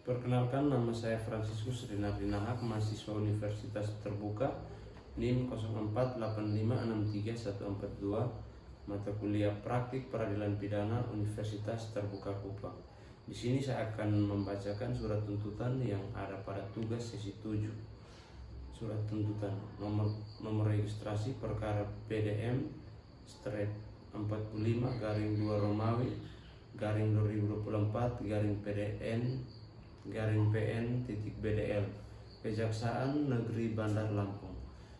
Perkenalkan, nama saya Franciscus Rinaldi Nahak, mahasiswa Universitas Terbuka, NIM 04856363142, mata kuliah praktik peradilan pidana Universitas Terbuka Kupang. Di sini saya akan membacakan surat tuntutan yang ada pada tugas sesi 7. Surat tuntutan nomor registrasi perkara PDM straight 45 garing 2 Romawi garing 2024 garing PDN garing PN titik BDL Kejaksaan Negeri Bandar Lampung.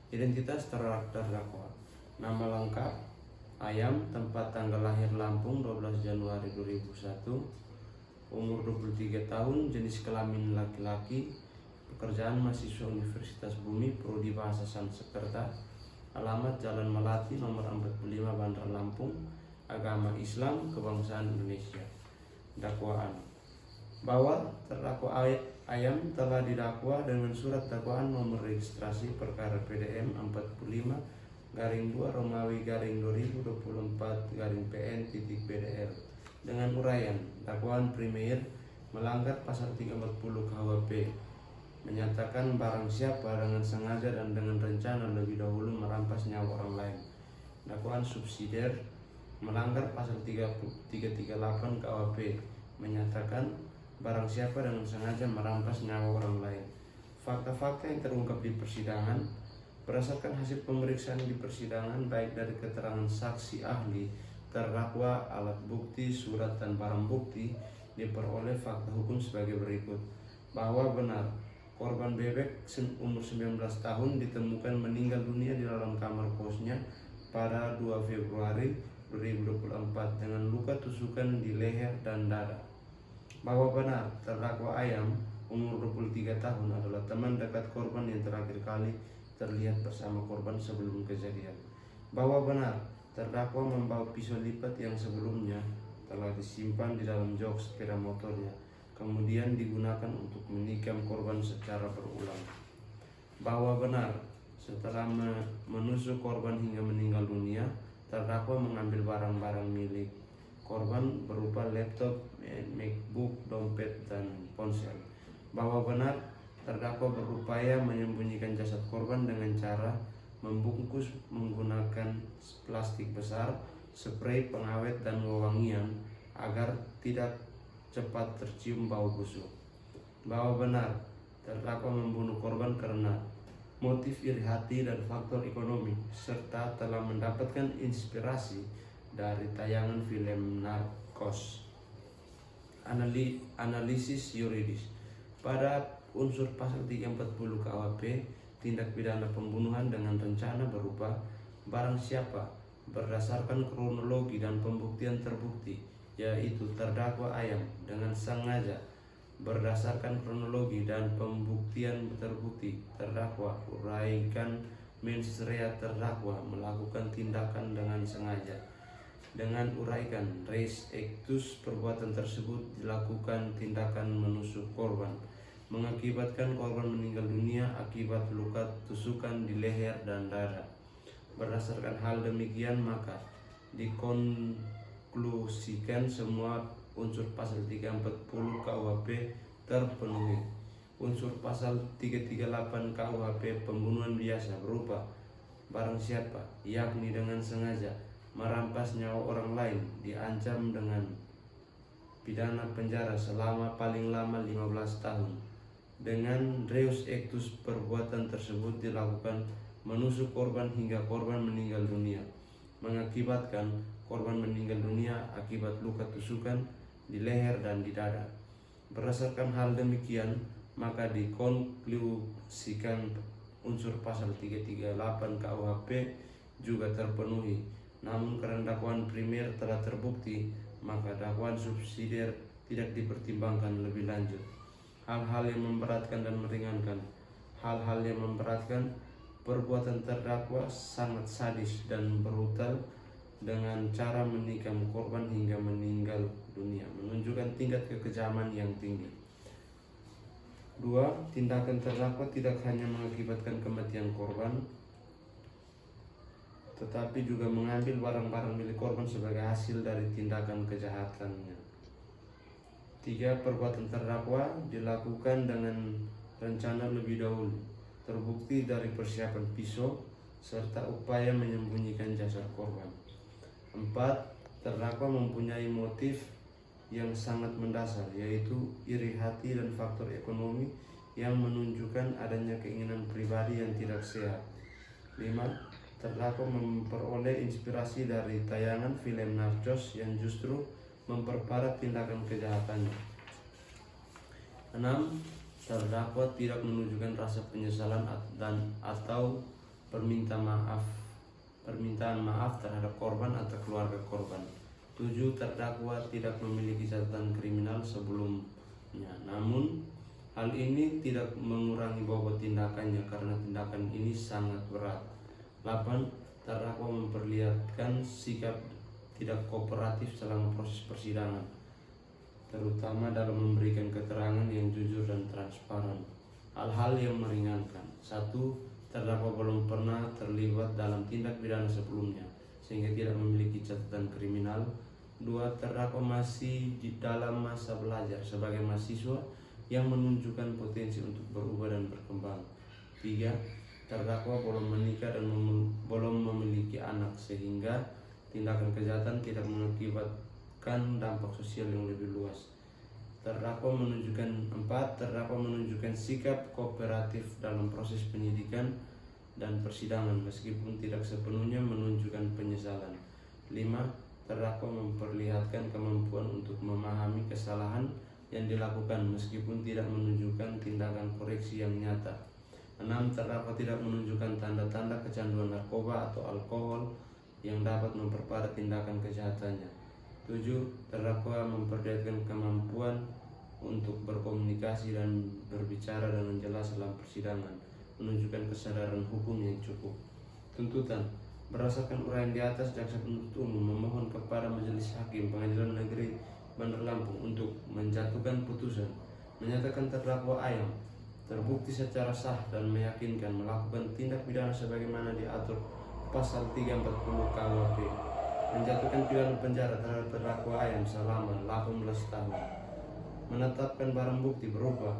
Identitas terdakwa: nama lengkap Ayam, tempat tanggal lahir Lampung 12 Januari 2001, umur 23 tahun, jenis kelamin laki-laki, pekerjaan mahasiswa Universitas Bumi, prodi Bahasa Sanskerta, alamat Jalan Melati nomor 45 Bandar Lampung, agama Islam, kebangsaan Indonesia. Dakwaan: bahwa terdakwa Ayam telah didakwa dengan surat dakwaan nomor registrasi perkara PDM 45 garing 2 Romawi garing 2024 garing PN titik BDL dengan uraian dakwaan primer melanggar pasal 340 KUHP, menyatakan barang siapa dengan sengaja dan dengan rencana lebih dahulu merampas nyawa orang lain. Dakwaan subsidiar melanggar pasal 338 KUHP, menyatakan barang siapa dengan sengaja merampas nyawa orang lain. Fakta-fakta yang terungkap di persidangan berdasarkan hasil pemeriksaan di persidangan, baik dari keterangan saksi ahli, terdakwa, alat bukti, surat dan barang bukti, diperoleh fakta hukum sebagai berikut: bahwa benar korban bebek umur 19 tahun ditemukan meninggal dunia di dalam kamar kosnya pada 2 Februari 2024 dengan luka tusukan di leher dan dada. Bahwa benar terdakwa Ayam umur 23 tahun adalah teman dekat korban yang terakhir kali terlihat bersama korban sebelum kejadian. Bahwa benar terdakwa membawa pisau lipat yang sebelumnya telah disimpan di dalam jok sepeda motornya, kemudian digunakan untuk menikam korban secara berulang. Bahwa benar setelah menusuk korban hingga meninggal dunia, terdakwa mengambil barang-barang milik korban berupa laptop, MacBook, dompet, dan ponsel. Bahwa benar terdakwa berupaya menyembunyikan jasad korban dengan cara membungkus menggunakan plastik besar, spray pengawet, dan wewangian agar tidak cepat tercium bau busuk. Bahwa benar terdakwa membunuh korban karena motif iri hati dan faktor ekonomi, serta telah mendapatkan inspirasi dari tayangan film Narcos. Analisis yuridis: pada unsur pasal 340 KUHP, tindak pidana pembunuhan dengan rencana berupa barang siapa berdasarkan kronologi dan pembuktian terbukti, yaitu terdakwa Ayam dengan sengaja berdasarkan kronologi dan pembuktian terbukti, terdakwa uraikan mens rea terdakwa melakukan tindakan dengan sengaja. Dengan uraikan res ictus, perbuatan tersebut dilakukan tindakan menusuk korban, mengakibatkan korban meninggal dunia akibat luka tusukan di leher dan dada. Berdasarkan hal demikian, maka dikonklusikan semua unsur pasal 340 KUHP terpenuhi. Unsur pasal 338 KUHP pembunuhan biasa berupa barang siapa, yakni dengan sengaja merampas nyawa orang lain, diancam dengan pidana penjara selama paling lama 15 tahun. Dengan reus ictus, perbuatan tersebut dilakukan menusuk korban hingga korban meninggal dunia, mengakibatkan korban meninggal dunia akibat luka tusukan di leher dan di dada. Berdasarkan hal demikian, maka dikonklusikan unsur pasal 338 KUHP juga terpenuhi. Namun karena dakwaan primer telah terbukti, maka dakwaan subsidiar tidak dipertimbangkan lebih lanjut. Hal-hal yang memberatkan dan meringankan: hal-hal yang memberatkan, perbuatan terdakwa sangat sadis dan brutal dengan cara menikam korban hingga meninggal dunia, menunjukkan tingkat kekejaman yang tinggi. 2. Tindakan terdakwa tidak hanya mengakibatkan kematian korban, tetapi juga mengambil barang-barang milik korban sebagai hasil dari tindakan kejahatannya. 3. Perbuatan terdakwa dilakukan dengan rencana lebih dahulu, terbukti dari persiapan pisau serta upaya menyembunyikan jasad korban. 4. Terdakwa mempunyai motif yang sangat mendasar, yaitu iri hati dan faktor ekonomi yang menunjukkan adanya keinginan pribadi yang tidak sehat. 5. Terdakwa memperoleh inspirasi dari tayangan film narcos yang justru memperparah tindakan kejahatannya. 6. Terdakwa tidak menunjukkan rasa penyesalan atau permintaan maaf terhadap korban atau keluarga korban. 7. Terdakwa tidak memiliki catatan kriminal sebelumnya, namun hal ini tidak mengurangi bobot tindakannya karena tindakan ini sangat berat. 8. Terdakwa memperlihatkan sikap tidak kooperatif selama proses persidangan, terutama dalam memberikan keterangan yang jujur dan transparan. Hal-hal yang meringankan: 1. Terdakwa belum pernah terlibat dalam tindak pidana sebelumnya, sehingga tidak memiliki catatan kriminal. 2. Terdakwa masih di dalam masa belajar sebagai mahasiswa yang menunjukkan potensi untuk berubah dan berkembang. 3. Terdakwa belum menikah dan belum memiliki anak, sehingga tindakan kejahatan tidak mengakibatkan dampak sosial yang lebih luas. 4. Terdakwa menunjukkan sikap kooperatif dalam proses penyidikan dan persidangan meskipun tidak sepenuhnya menunjukkan penyesalan. 5. Terdakwa memperlihatkan kemampuan untuk memahami kesalahan yang dilakukan meskipun tidak menunjukkan tindakan koreksi yang nyata. 6. Terdakwa tidak menunjukkan tanda-tanda kecanduan narkoba atau alkohol yang dapat memperparah tindakan kejahatannya. 7. Terdakwa memperlihatkan kemampuan untuk berkomunikasi dan berbicara dengan jelas dalam persidangan, menunjukkan kesadaran hukum yang cukup. Tuntutan: berdasarkan uraian di atas, jaksa penuntut umum memohon kepada Majelis Hakim Pengadilan Negeri Bandar Lampung untuk menjatuhkan putusan menyatakan terdakwa Ayam terbukti secara sah dan meyakinkan melakukan tindak pidana sebagaimana diatur Pasal 340 KUHP, menjatuhkan pidana penjara terhadap terdakwa Ayam selama 18 tahun, menetapkan barang bukti berupa: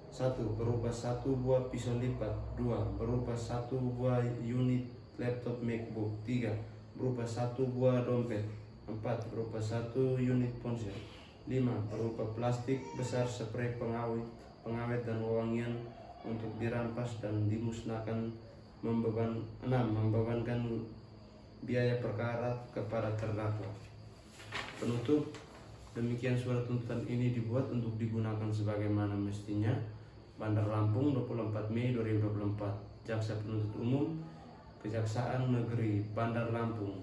1. Berupa 1 buah pisau lipat. 2. Berupa 1 buah unit laptop MacBook. 3. Berupa 1 buah dompet. 4. Berupa 1 unit ponsel. 5. Berupa plastik besar spray pengawet dan wewangian untuk dirampas dan dimusnahkan. 6. Membebankan biaya perkara kepada terdakwa. Penutup: demikian surat tuntutan ini dibuat untuk digunakan sebagaimana mestinya. Bandar Lampung, 24 Mei 2024. Jaksa Penuntut Umum, Kejaksaan Negeri Bandar Lampung,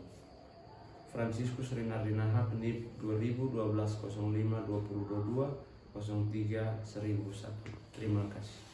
Franciscus Rinaldi Nahak, NIP 2012 05 2022 03 1001. Terima kasih.